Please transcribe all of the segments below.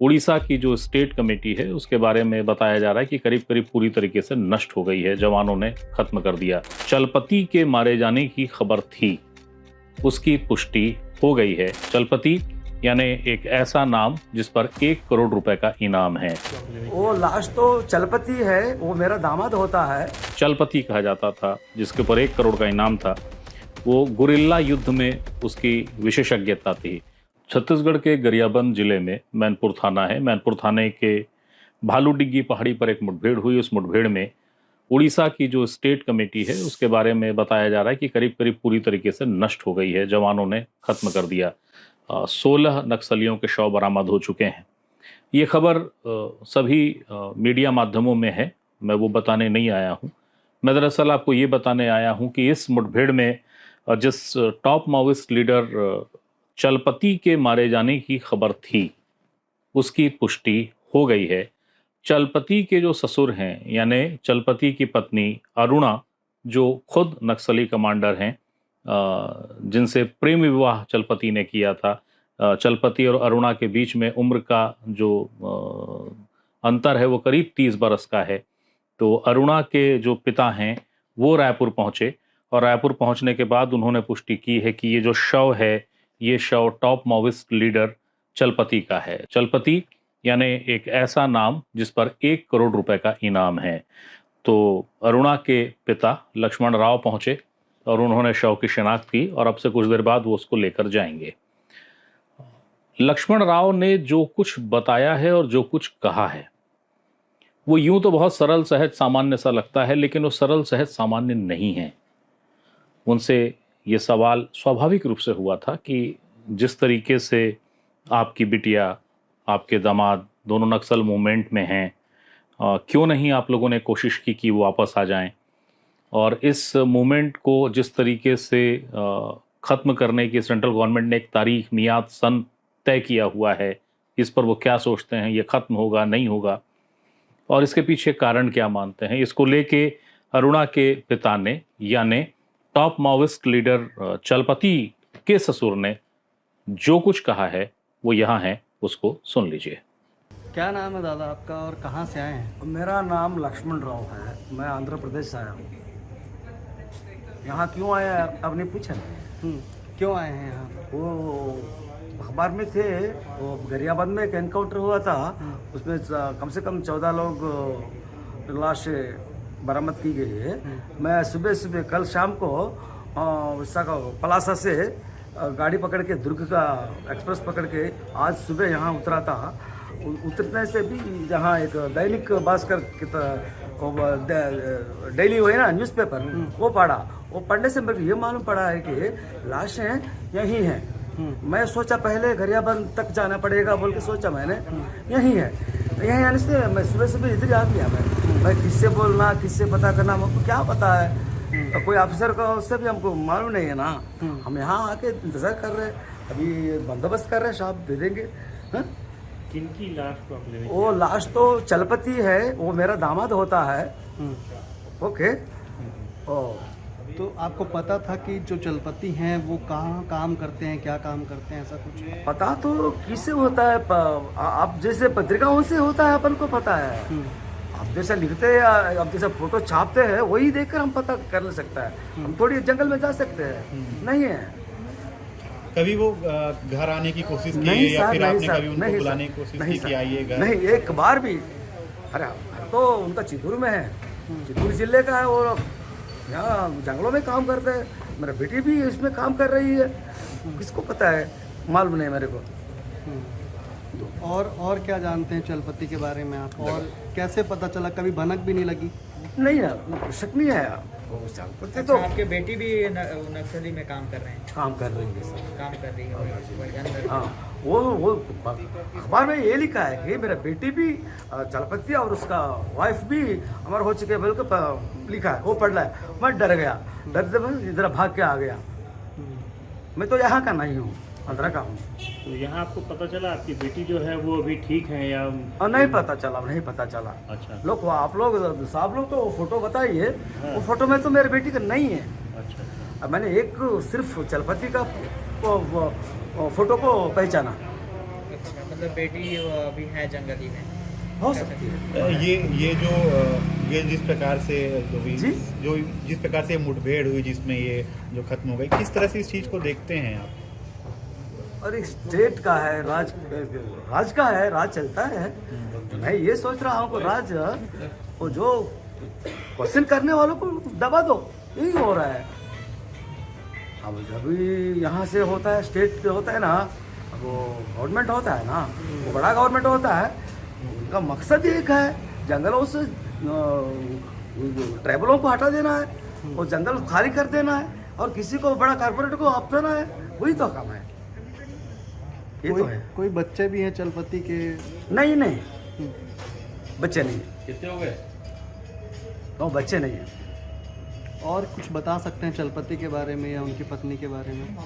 उड़ीसा की जो state committee है उसके बारे में बताया जा रहा है कि करीब करीब पूरी तरीके से नष्ट हो गई है, जवानों ने खत्म कर दिया। चलपति के मारे जाने की खबर थी, उसकी पुष्टि हो गई है। चलपति यानी एक ऐसा नाम जिस पर 1 करोड़ रुपए का इनाम है। वो लास्ट तो चलपति है, वो मेरा दामाद होता है। चलपति कहा जाता था, जिसके ऊपर 1 करोड़ का इनाम था। वो गुरिल्ला युद्ध में उसकी विशेषज्ञता थी। छत्तीसगढ़ के गरियाबंद जिले में मैनपुर थाना है। मैनपुर थाने के भालूडिग्गी पहाड़ी पर एक मुठभेड़ हुई। उस मुठभेड़ में उड़ीसा की जो स्टेट कमेटी है उसके बारे में बताया जा रहा है कि करीब करीब पूरी तरीके से नष्ट हो गई है, जवानों ने खत्म कर दिया। 16 नक्सलियों के शव बरामद हो चुके हैं। ये खबर सभी मीडिया माध्यमों में है, मैं वो बताने नहीं आया हूँ। मैं दरअसल आपको ये बताने आया हूँ कि इस मुठभेड़ में जिस टॉप माओइस्ट लीडर चलपति के मारे जाने की खबर थी, उसकी पुष्टि हो गई है। चलपति के जो ससुर हैं, यानी चलपति की पत्नी अरुणा, जो खुद नक्सली कमांडर हैं, जिनसे प्रेम विवाह चलपति ने किया था। चलपति और अरुणा के बीच में उम्र का जो अंतर है वो करीब 30 बरस का है। तो अरुणा के जो पिता हैं वो रायपुर पहुंचे और रायपुर पहुंचने के बाद उन्होंने पुष्टि की है कि ये जो शव है, ये शव टॉप माओइस्ट लीडर चलपति का है। चलपति यानी एक ऐसा नाम जिस पर 1 करोड़ रुपए का इनाम है। तो अरुणा के पिता लक्ष्मण राव पहुंचे और उन्होंने शव की शिनाख्त की और अब से कुछ देर बाद वो उसको लेकर जाएंगे। लक्ष्मण राव ने जो कुछ बताया है और जो कुछ कहा है वो यूं तो बहुत सरल सहज सामान्य सा लगता है, लेकिन वो सरल सहज सामान्य नहीं है। उनसे ये सवाल स्वाभाविक रूप से हुआ था कि जिस तरीके से आपकी बिटिया, आपके दामाद दोनों नक्सल मूवमेंट में हैं, क्यों नहीं आप लोगों ने कोशिश की कि वो वापस आ जाएं, और इस मूवमेंट को जिस तरीके से ख़त्म करने की सेंट्रल गवर्नमेंट ने एक तारीख, मियाद, सन तय किया हुआ है, इस पर वो क्या सोचते हैं, ये ख़त्म होगा नहीं होगा, और इसके पीछे कारण क्या मानते हैं, इसको लेके अरुणा के पिता ने यानी टॉप माओइस्ट लीडर चलपति के ससुर ने जो कुछ कहा है वो यहाँ है, उसको सुन लीजिए। क्या नाम है दादा आपका और कहाँ से आए हैं? मेरा नाम लक्ष्मण राव है, मैं आंध्र प्रदेश से आया हूँ। यहाँ क्यों आया आपने पूछा? क्यों आए हैं यहाँ? वो अखबार में थे, वो गरियाबंद में एक एनकाउंटर हुआ था, उसमें कम से कम 14 लोग लाश बरामद की गई है। मैं सुबह सुबह कल शाम को पलासा से गाड़ी पकड़ के दुर्ग का एक्सप्रेस पकड़ के आज सुबह यहाँ उतरा था। उतरने से भी जहाँ एक दैनिक भास्कर डेली वो है ना न्यूज़पेपर, वो पढ़ा। वो पढ़ने से मेरे को ये मालूम पड़ा है कि लाशें यहीं हैं। मैं सोचा पहले गरियाबंद तक जाना पड़ेगा बोल के सोचा मैंने, यहीं है। यहीं आने से मैं सुबह सुबह इधर आ गया। मैं किससे बोलना, किससे पता करना, हमको क्या पता है? तो कोई ऑफिसर का उससे भी हमको मालूम नहीं है ना। हम यहाँ आके इंतजार कर रहे हैं, अभी बंदोबस्त कर रहे हैं, साहब दे देंगे। किनकी लाश को आप ले? वो लाश तो चलपति है, वो मेरा दामाद होता है। ओके। तो आपको पता था कि जो चलपति हैं वो कहाँ काम करते हैं, क्या काम करते हैं, ऐसा कुछ? पता तो किससे होता है? आप जैसे पत्रिकाओं से होता है, अपन को पता है। आप जैसा लिखते हैं, आप जैसा फोटो छापते हैं, वही देखकर हम पता कर सकता है। हम थोड़ी जंगल में जा सकते हैं, नहीं है। कभी वो घर आने की कोशिश की नहीं या सर, फिर नहीं आपने सर, कभी उनको नहीं बुलाने सर, की कोशिश नहीं की सर, कि आइए घर? नहीं, एक बार भी। अरे तो उनका चित्तूर में है, चित्तूर जिले का है। वो यहाँ जंगलों में काम करते हैं। मेरा बेटी भी इसमें काम कर रही है, किसको पता है? मालूम नहीं मेरे को। तो और क्या जानते हैं चलपति के बारे में आप? और कैसे पता चला? कभी भनक भी नहीं लगी? नहीं ना, शक नहीं है। वो चलपति तो आपके बेटी भी नक्सली में काम कर रहे हैं? काम कर रही है सर, काम कर रही है। हाँ। वो अखबार में ये लिखा है कि मेरा बेटी भी चलपति और उसका वाइफ भी अमर हो चुके बोल के लिखा है। वो पढ़ रहा है। मैं डर गया, डरते मैं इधर भाग के आ गया। मैं तो यहाँ का नहीं हूँ, आंध्रा का हूँ। तो यहाँ आपको पता चला आपकी बेटी जो है वो अभी ठीक है या? नहीं पता चला, नहीं पता चला। अच्छा। लोग आप लोग साहब लोग तो फोटो बताइए। वो फोटो में तो मेरे बेटी का नहीं है। अच्छा। अब मैंने एक सिर्फ चलपति का फोटो को पहचाना। अच्छा, मतलब बेटी अभी है जंगल ही में? हो सकती है। ये जिस प्रकार से जो भी जी? जो जिस प्रकार से मुठभेड़ हुई जिसमें ये जो खत्म हो गई, किस तरह से इस चीज़ को देखते हैं आप? और एक स्टेट का है, राज का है, राज चलता है। मैं ये सोच रहा हूँ कि राज वो जो क्वेश्चन करने वालों को दबा दो, यही हो रहा है। अब जब भी यहाँ से होता है, स्टेट पे होता है ना, अब वो गवर्नमेंट होता है ना, वो बड़ा गवर्नमेंट होता है, उनका मकसद एक है, जंगलों से ट्राइबलों को हटा देना है और जंगल खाली कर देना है और किसी को बड़ा कारपोरेट को अपनाना है, वही तो काम है। ये तो है। कोई बच्चे भी हैं चलपति के? नहीं नहीं, बच्चे नहीं। कितने हो गए? तो बच्चे नहीं है। और कुछ बता सकते हैं चलपति के बारे में या उनकी पत्नी के बारे में?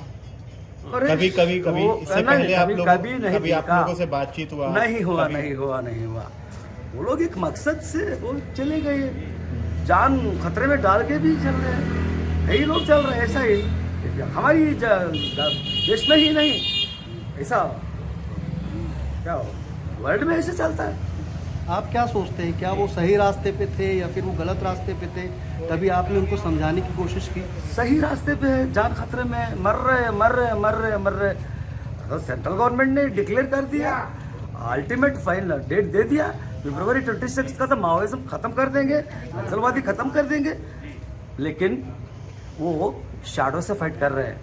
कभी इससे पहले आप लोग कभी आप लोगों से बातचीत हुआ? नहीं हुआ। वो लोग एक मकसद से वो चले गए, जान खतरे में डाल के भी चल रहे हैं, कई लोग चल रहे हैं ऐसा ही। हमारी देश में ही नहीं, ऐसा क्या वर्ल्ड में ऐसे चलता है। आप क्या सोचते हैं, क्या वो सही रास्ते पे थे या फिर वो गलत रास्ते पे थे? तभी आपने उनको समझाने की कोशिश की? सही रास्ते पे है, जान खतरे में, मर रहे। तो सेंट्रल गवर्नमेंट ने डिक्लेयर कर दिया, अल्टीमेट फाइनल डेट दे दिया, फरवरी 26 का तो माओइज्म खत्म कर देंगे, नक्सलवादी खत्म कर देंगे। लेकिन वो शैडो से फाइट कर रहे हैं।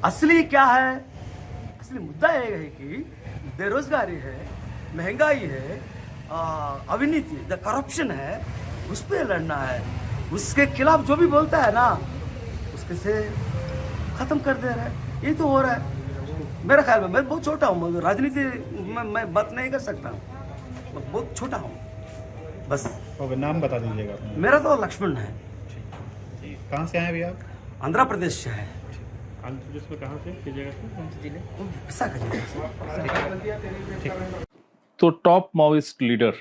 असली क्या है? असली मुद्दा ये है कि बेरोजगारी है, महंगाई है, अविनीति, द करप्शन है, उस पर लड़ना है। उसके खिलाफ जो भी बोलता है ना, उसके से खत्म कर दे रहा है। ये तो हो रहा है मेरा ख्याल में। मैं बहुत छोटा हूँ, राजनीति में मैं बात नहीं कर सकता हूँ, मैं बहुत छोटा हूँ बस। ओके, नाम बता दीजिएगा अपना। मेरा तो लक्ष्मण है। कहाँ से आए अभी आप? आंध्र प्रदेश से है। आंध्र प्रदेश में कहाँ से, किस जगह से, कौन से जिले? विशाखा जिले। तो टॉप माओइस्ट लीडर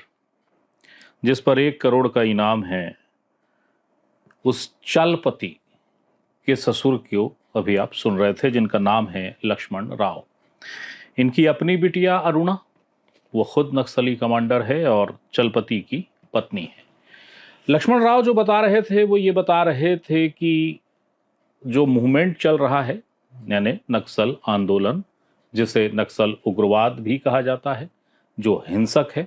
जिस पर 1 करोड़ का इनाम है, उस चलपति के ससुर को अभी आप सुन रहे थे, जिनका नाम है लक्ष्मण राव। इनकी अपनी बिटिया अरुणा, वो खुद नक्सली कमांडर है और चलपति की पत्नी है। लक्ष्मण राव जो बता रहे थे वो ये बता रहे थे कि जो मूवमेंट चल रहा है, यानी नक्सल आंदोलन, जिसे नक्सल उग्रवाद भी कहा जाता है, जो हिंसक है,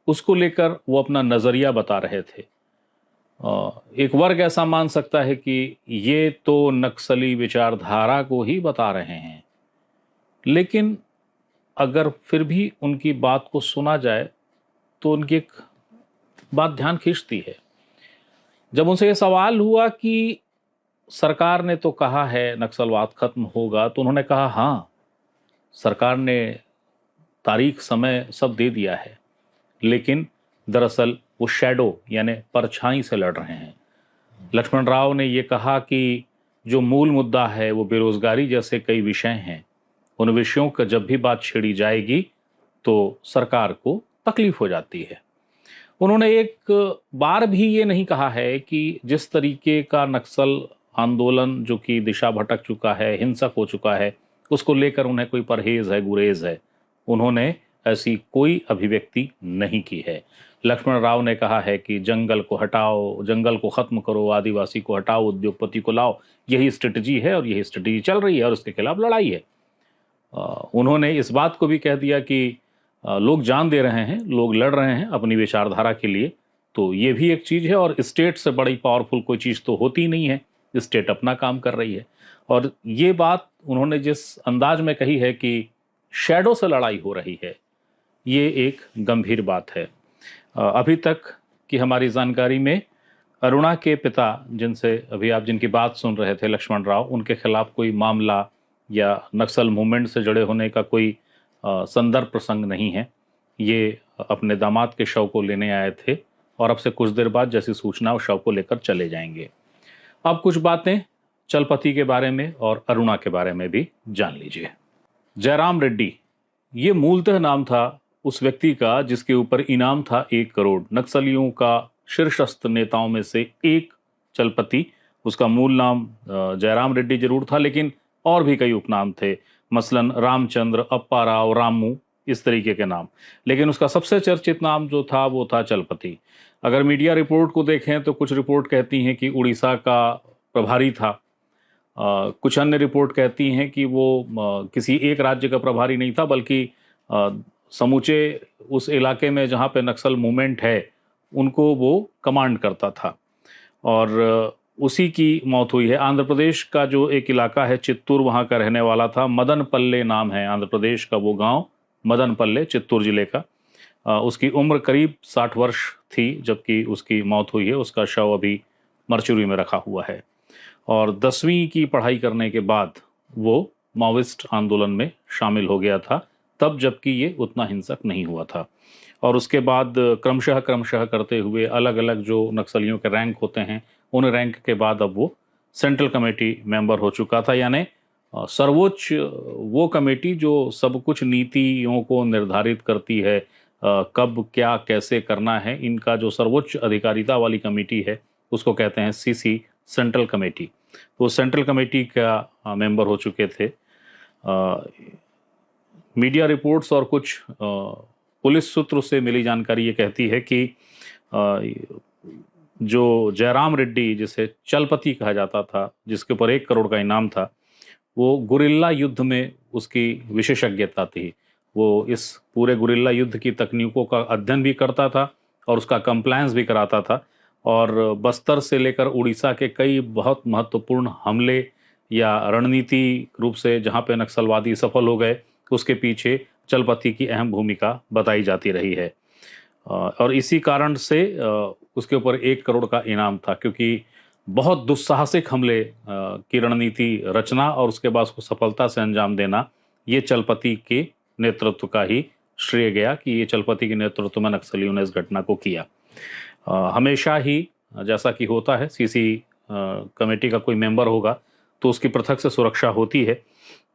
उसको लेकर वो अपना नज़रिया बता रहे थे। एक वर्ग ऐसा मान सकता है कि ये तो नक्सली विचारधारा को ही बता रहे हैं, लेकिन अगर फिर भी उनकी बात को सुना जाए तो उनकी एक बात ध्यान खींचती है। जब उनसे ये सवाल हुआ कि सरकार ने तो कहा है नक्सलवाद खत्म होगा, तो उन्होंने कहा हाँ, सरकार ने तारीख समय सब दे दिया है, लेकिन दरअसल वो शैडो यानी परछाई से लड़ रहे हैं। लक्ष्मण राव ने ये कहा कि जो मूल मुद्दा है वो बेरोजगारी जैसे कई विषय हैं, उन विषयों का जब भी बात छेड़ी जाएगी तो सरकार को तकलीफ हो जाती है। उन्होंने एक बार भी ये नहीं कहा है कि जिस तरीके का नक्सल आंदोलन जो कि दिशा भटक चुका है, हिंसक हो चुका है, उसको लेकर उन्हें कोई परहेज है, गुरेज है। उन्होंने ऐसी कोई अभिव्यक्ति नहीं की है। लक्ष्मण राव ने कहा है कि जंगल को हटाओ, जंगल को ख़त्म करो, आदिवासी को हटाओ, उद्योगपति को लाओ, यही स्ट्रेटजी है और यही स्ट्रेटजी चल रही है और उसके खिलाफ लड़ाई है। उन्होंने इस बात को भी कह दिया कि लोग जान दे रहे हैं, लोग लड़ रहे हैं अपनी विचारधारा के लिए, तो ये भी एक चीज़ है और स्टेट से बड़ी पावरफुल कोई चीज़ तो होती नहीं है। स्टेट अपना काम कर रही है। और ये बात उन्होंने जिस अंदाज में कही है कि शैडो से लड़ाई हो रही है, ये एक गंभीर बात है। अभी तक की हमारी जानकारी में अरुणा के पिता, जिनसे अभी आप जिनकी बात सुन रहे थे, लक्ष्मण राव, उनके खिलाफ कोई मामला या नक्सल मूवमेंट से जुड़े होने का कोई संदर्भ प्रसंग नहीं है। ये अपने दामाद के शव को लेने आए थे और अब से कुछ देर बाद जैसी सूचना वो शव को लेकर चले जाएंगे। अब कुछ बातें चलपति के बारे में और अरुणा के बारे में भी जान लीजिए। जयराम रेड्डी, ये मूलतः नाम था उस व्यक्ति का जिसके ऊपर इनाम था 1 करोड़। नक्सलियों का शीर्षस्थ नेताओं में से एक चलपति, उसका मूल नाम जयराम रेड्डी जरूर था, लेकिन और भी कई उपनाम थे, मसलन रामचंद्र, अप्पा राव, रामू, इस तरीके के नाम, लेकिन उसका सबसे चर्चित नाम जो था वो था चलपति। अगर मीडिया रिपोर्ट को देखें तो कुछ रिपोर्ट कहती हैं कि उड़ीसा का प्रभारी था, कुछ अन्य रिपोर्ट कहती हैं कि वो किसी एक राज्य का प्रभारी नहीं था, बल्कि समूचे उस इलाके में जहाँ पे नक्सल मूवमेंट है उनको वो कमांड करता था और उसी की मौत हुई है। आंध्र प्रदेश का जो एक इलाका है चित्तूर, वहाँ का रहने वाला था, मदनपल्ले नाम है आंध्र प्रदेश का वो गांव, मदनपल्ले चित्तूर जिले का। उसकी उम्र करीब 60 वर्ष थी जबकि उसकी मौत हुई है। उसका शव अभी मर्चुरी में रखा हुआ है और 10वीं की पढ़ाई करने के बाद वो माओइस्ट आंदोलन में शामिल हो गया था तब, जबकि ये उतना हिंसक नहीं हुआ था। और उसके बाद क्रमशः करते हुए अलग अलग जो नक्सलियों के रैंक होते हैं उन रैंक के बाद अब वो सेंट्रल कमेटी मेंबर हो चुका था, यानी सर्वोच्च वो कमेटी जो सब कुछ नीतियों को निर्धारित करती है, कब क्या कैसे करना है, इनका जो सर्वोच्च अधिकारिता वाली कमेटी है उसको कहते हैं सीसी, सेंट्रल कमेटी। तो सेंट्रल कमेटी का मेंबर हो चुके थे। मीडिया रिपोर्ट्स और कुछ पुलिस सूत्र से मिली जानकारी ये कहती है कि जो जयराम रेड्डी, जिसे चलपति कहा जाता था, जिसके ऊपर 1 करोड़ का इनाम था, वो गुरिल्ला युद्ध में उसकी विशेषज्ञता थी। वो इस पूरे गुरिल्ला युद्ध की तकनीकों का अध्ययन भी करता था और उसका कंप्लायंस भी कराता था और बस्तर से लेकर उड़ीसा के कई बहुत महत्वपूर्ण हमले या रणनीति रूप से जहाँ पे नक्सलवादी सफल हो गए उसके पीछे चलपति की अहम भूमिका बताई जाती रही है। और इसी कारण से उसके ऊपर 1 करोड़ का इनाम था, क्योंकि बहुत दुस्साहसिक हमले की रणनीति रचना और उसके बाद उसको सफलता से अंजाम देना, ये चलपति के नेतृत्व का ही श्रेय गया कि ये चलपति के नेतृत्व में नक्सलियों ने इस घटना को किया। हमेशा ही जैसा कि होता है, सीसी कमेटी का कोई मेंबर होगा तो उसकी पृथक से सुरक्षा होती है।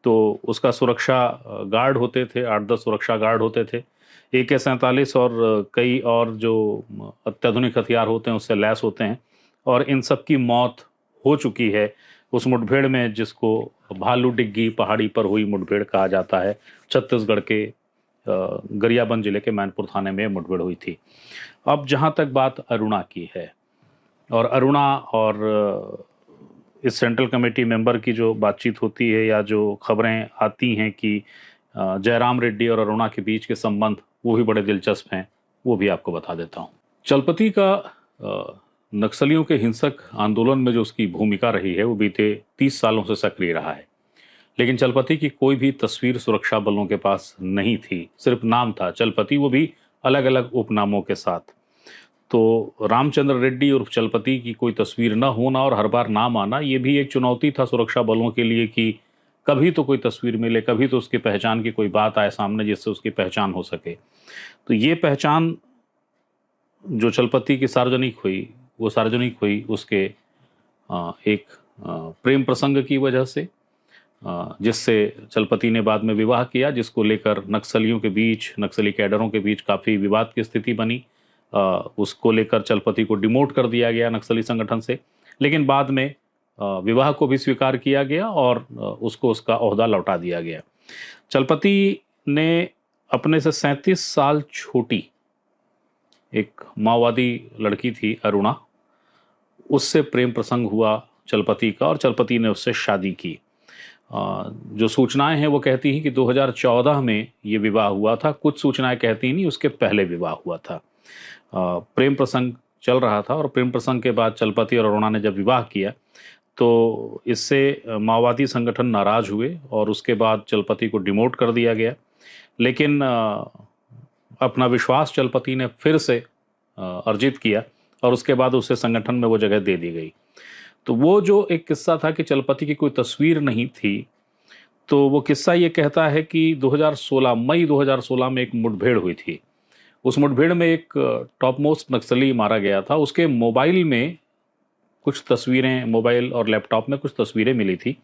तो उसका सुरक्षा गार्ड होते थे, 8-10 सुरक्षा गार्ड होते थे, AK-47 और कई और जो अत्याधुनिक हथियार होते हैं उससे लैस होते हैं। और इन सब की मौत हो चुकी है उस मुठभेड़ में, जिसको भालू डिग्गी पहाड़ी पर हुई मुठभेड़ कहा जाता है। छत्तीसगढ़ के गरियाबंद जिले के मैनपुर थाने में मुठभेड़ हुई थी। अब जहाँ तक बात अरुणा की है, और अरुणा और इस सेंट्रल कमेटी मेंबर की जो बातचीत होती है या जो खबरें आती हैं कि जयराम रेड्डी और अरुणा के बीच के संबंध, वो भी बड़े दिलचस्प हैं, वो भी आपको बता देता हूँ। चलपति का नक्सलियों के हिंसक आंदोलन में जो उसकी भूमिका रही है वो बीते 30 सालों से सक्रिय रहा है, लेकिन चलपति की कोई भी तस्वीर सुरक्षा बलों के पास नहीं थी, सिर्फ नाम था चलपति, वो भी अलग अलग उपनामों के साथ। तो रामचंद्र रेड्डी और चलपति की कोई तस्वीर न होना और हर बार नाम आना, ये भी एक चुनौती था सुरक्षा बलों के लिए कि कभी तो कोई तस्वीर मिले, कभी तो उसकी पहचान की कोई बात आए सामने जिससे उसकी पहचान हो सके। तो ये पहचान जो चलपति की सार्वजनिक हुई, वो सार्वजनिक हुई उसके एक प्रेम प्रसंग की वजह से, जिससे चलपति ने बाद में विवाह किया, जिसको लेकर नक्सलियों के बीच, नक्सली कैडरों के बीच काफ़ी विवाद की स्थिति बनी। उसको लेकर चलपति को डिमोट कर दिया गया नक्सली संगठन से, लेकिन बाद में विवाह को भी स्वीकार किया गया और उसको उसका ओहदा लौटा दिया गया। चलपति ने अपने से 37 साल छोटी एक माओवादी लड़की थी अरुणा, उससे प्रेम प्रसंग हुआ चलपति का और चलपति ने उससे शादी की। जो सूचनाएं हैं वो कहती हैं कि 2014 में ये विवाह हुआ था, कुछ सूचनाएं कहती नहीं उसके पहले विवाह हुआ था। प्रेम प्रसंग चल रहा था और प्रेम प्रसंग के बाद चलपति और अरुणा ने जब विवाह किया तो इससे माओवादी संगठन नाराज हुए और उसके बाद चलपति को डिमोट कर दिया गया। लेकिन अपना विश्वास चलपति ने फिर से अर्जित किया और उसके बाद उसे संगठन में वो जगह दे दी गई। तो वो जो एक किस्सा था कि चलपति की कोई तस्वीर नहीं थी, तो वो किस्सा ये कहता है कि 2016 मई 2016 में एक मुठभेड़ हुई थी। उस मुठभेड़ में एक टॉप मोस्ट नक्सली मारा गया था। उसके मोबाइल में कुछ तस्वीरें, मोबाइल और लैपटॉप में कुछ तस्वीरें मिली थी।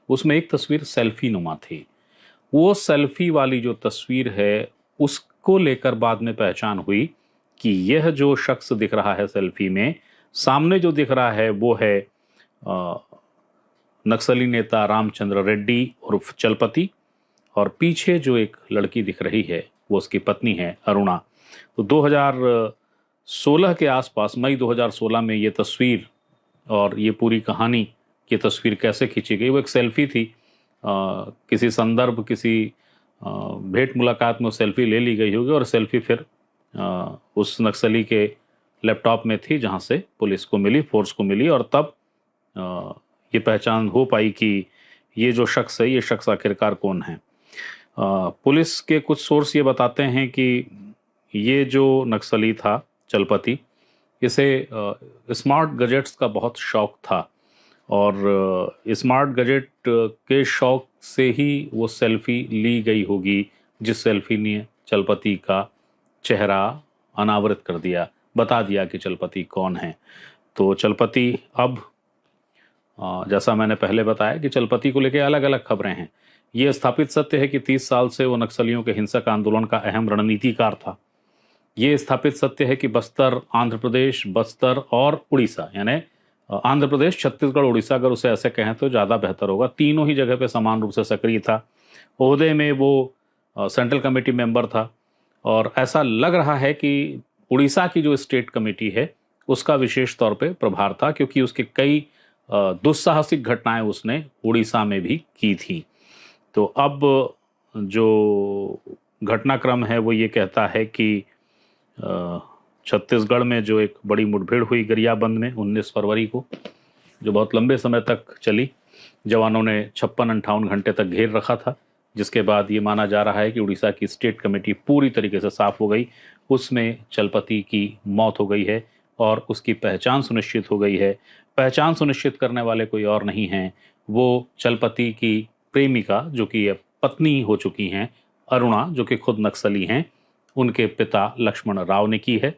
उसमें एक तस्वीर सेल्फी नुमा थी। वो सेल्फी वाली जो तस्वीर है उसको लेकर बाद में पहचान हुई कि यह जो शख्स दिख रहा है सेल्फी में, सामने जो दिख रहा है वो है नक्सली नेता रामचंद्र रेड्डी उर्फ चलपति, और पीछे जो एक लड़की दिख रही है वो उसकी पत्नी है अरुणा। तो 2016 के आसपास, मई 2016 में ये तस्वीर और ये पूरी कहानी की तस्वीर कैसे खींची गई, वो एक सेल्फी थी। किसी संदर्भ, किसी भेंट मुलाकात में सेल्फी ले ली गई होगी और सेल्फी फिर उस नक्सली के लैपटॉप में थी, जहां से पुलिस को मिली, फोर्स को मिली, और तब ये पहचान हो पाई कि ये जो शख्स है, ये शख्स आखिरकार कौन है। पुलिस के कुछ सोर्स ये बताते हैं कि ये जो नक्सली था चलपति, इसे स्मार्ट गैजेट्स का बहुत शौक था और स्मार्ट गैजेट के शौक से ही वो सेल्फी ली गई होगी, जिस सेल्फी ने चलपति का चेहरा अनावृत कर दिया, बता दिया कि चलपति कौन है। तो चलपति अब, जैसा मैंने पहले बताया कि चलपति को लेकर अलग अलग खबरें हैं। ये स्थापित सत्य है कि 30 साल से वो नक्सलियों के हिंसक आंदोलन का अहम रणनीतिकार था। ये स्थापित सत्य है कि बस्तर, आंध्र प्रदेश, बस्तर और उड़ीसा, यानी आंध्र प्रदेश, छत्तीसगढ़, उड़ीसा, अगर उसे ऐसे कहें तो ज़्यादा बेहतर होगा, तीनों ही जगह पे समान रूप से सक्रिय था। ओहदे में वो सेंट्रल कमेटी मेंबर था और ऐसा लग रहा है कि उड़ीसा की जो स्टेट कमेटी है उसका विशेष तौर पे प्रभार था, क्योंकि उसके कई दुस्साहसिक घटनाएं उसने उड़ीसा में भी की थी। तो अब जो घटनाक्रम है वो ये कहता है कि छत्तीसगढ़ में जो एक बड़ी मुठभेड़ हुई गरियाबंद में 19 फरवरी को, जो बहुत लंबे समय तक चली, जवानों ने 56-58 घंटे तक घेर रखा था, जिसके बाद ये माना जा रहा है कि उड़ीसा की स्टेट कमेटी पूरी तरीके से साफ हो गई, उसमें चलपति की मौत हो गई है और उसकी पहचान सुनिश्चित हो गई है। पहचान सुनिश्चित करने वाले कोई और नहीं हैं, वो चलपति की प्रेमिका, जो कि पत्नी हो चुकी हैं, अरुणा, जो कि खुद नक्सली हैं, उनके पिता लक्ष्मण राव ने की है।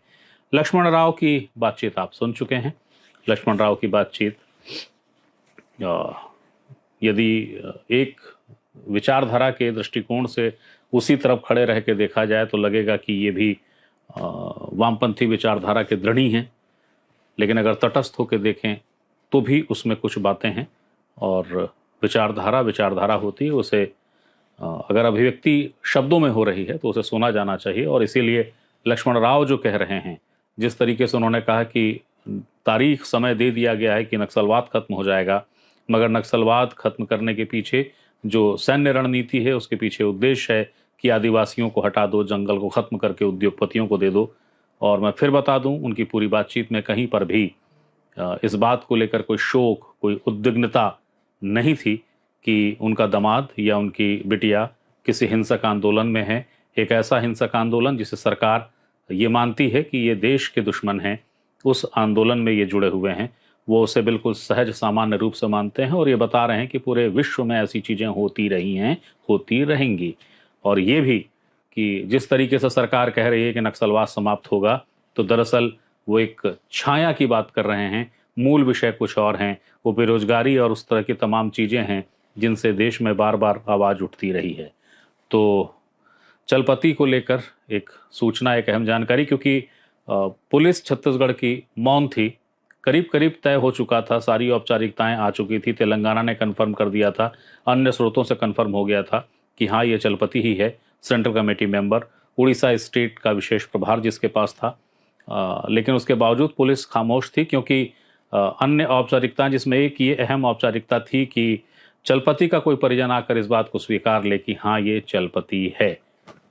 लक्ष्मण राव की बातचीत आप सुन चुके हैं। लक्ष्मण राव की बातचीत यदि एक विचारधारा के दृष्टिकोण से उसी तरफ खड़े रह के देखा जाए तो लगेगा कि ये भी वामपंथी विचारधारा के दृढ़ी हैं, लेकिन अगर तटस्थ होकर देखें तो भी उसमें कुछ बातें हैं। और विचारधारा होती है, उसे अगर अभिव्यक्ति शब्दों में हो रही है तो उसे सुना जाना चाहिए। और इसीलिए लक्ष्मण राव जो कह रहे हैं, जिस तरीके से उन्होंने कहा कि तारीख, समय दे दिया गया है कि नक्सलवाद खत्म हो जाएगा, मगर नक्सलवाद खत्म करने के पीछे जो सैन्य रणनीति है उसके पीछे उद्देश्य है कि आदिवासियों को हटा दो, जंगल को खत्म करके उद्योगपतियों को दे दो। और मैं फिर बता दूं, उनकी पूरी बातचीत में कहीं पर भी इस बात को लेकर कोई शोक, कोई उद्विग्नता नहीं थी कि उनका दामाद या उनकी बिटिया किसी हिंसक आंदोलन में है। एक ऐसा हिंसक आंदोलन जिसे सरकार ये मानती है कि ये देश के दुश्मन हैं, उस आंदोलन में ये जुड़े हुए हैं, वो उसे बिल्कुल सहज सामान्य रूप से मानते हैं और ये बता रहे हैं कि पूरे विश्व में ऐसी चीज़ें होती रही हैं, होती रहेंगी। और ये भी कि जिस तरीके से सरकार कह रही है कि नक्सलवाद समाप्त होगा, तो दरअसल वो एक छाया की बात कर रहे हैं, मूल विषय कुछ और हैं। वो बेरोजगारी और उस तरह की तमाम चीज़ें हैं जिनसे देश में बार बार आवाज़ उठती रही है। तो चलपति को लेकर एक सूचना, एक अहम जानकारी, क्योंकि पुलिस छत्तीसगढ़ की मौन थी, करीब करीब तय हो चुका था, सारी औपचारिकताएं आ चुकी थी, तेलंगाना ने कन्फर्म कर दिया था, अन्य स्रोतों से कन्फर्म हो गया था कि हाँ ये चलपति ही है, central committee member, Orissa state का विशेष प्रभार जिसके पास था। लेकिन उसके बावजूद पुलिस खामोश थी, क्योंकि अन्य औपचारिकता, जिसमें एक ये अहम औपचारिकता थी कि चलपति का कोई परिजन आकर इस बात को स्वीकार ले कि हाँ ये चलपति है,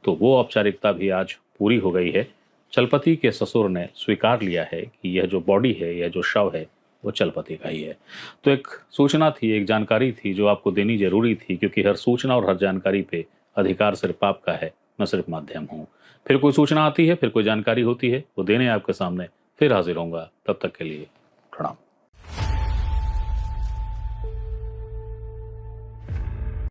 तो वो औपचारिकता भी आज पूरी हो गई है। चलपति के ससुर ने स्वीकार लिया है कि यह जो बॉडी है, यह जो शव है, वो चलपति का ही है। तो एक सूचना थी, एक जानकारी थी जो आपको देनी जरूरी थी, क्योंकि हर सूचना और हर जानकारी पे अधिकार सिर्फ आपका है, मैं सिर्फ माध्यम हूँ। फिर कोई सूचना आती है, फिर कोई जानकारी होती है, वो देने आपके सामने फिर हाजिर होऊंगा। तब तक के लिए प्रणाम।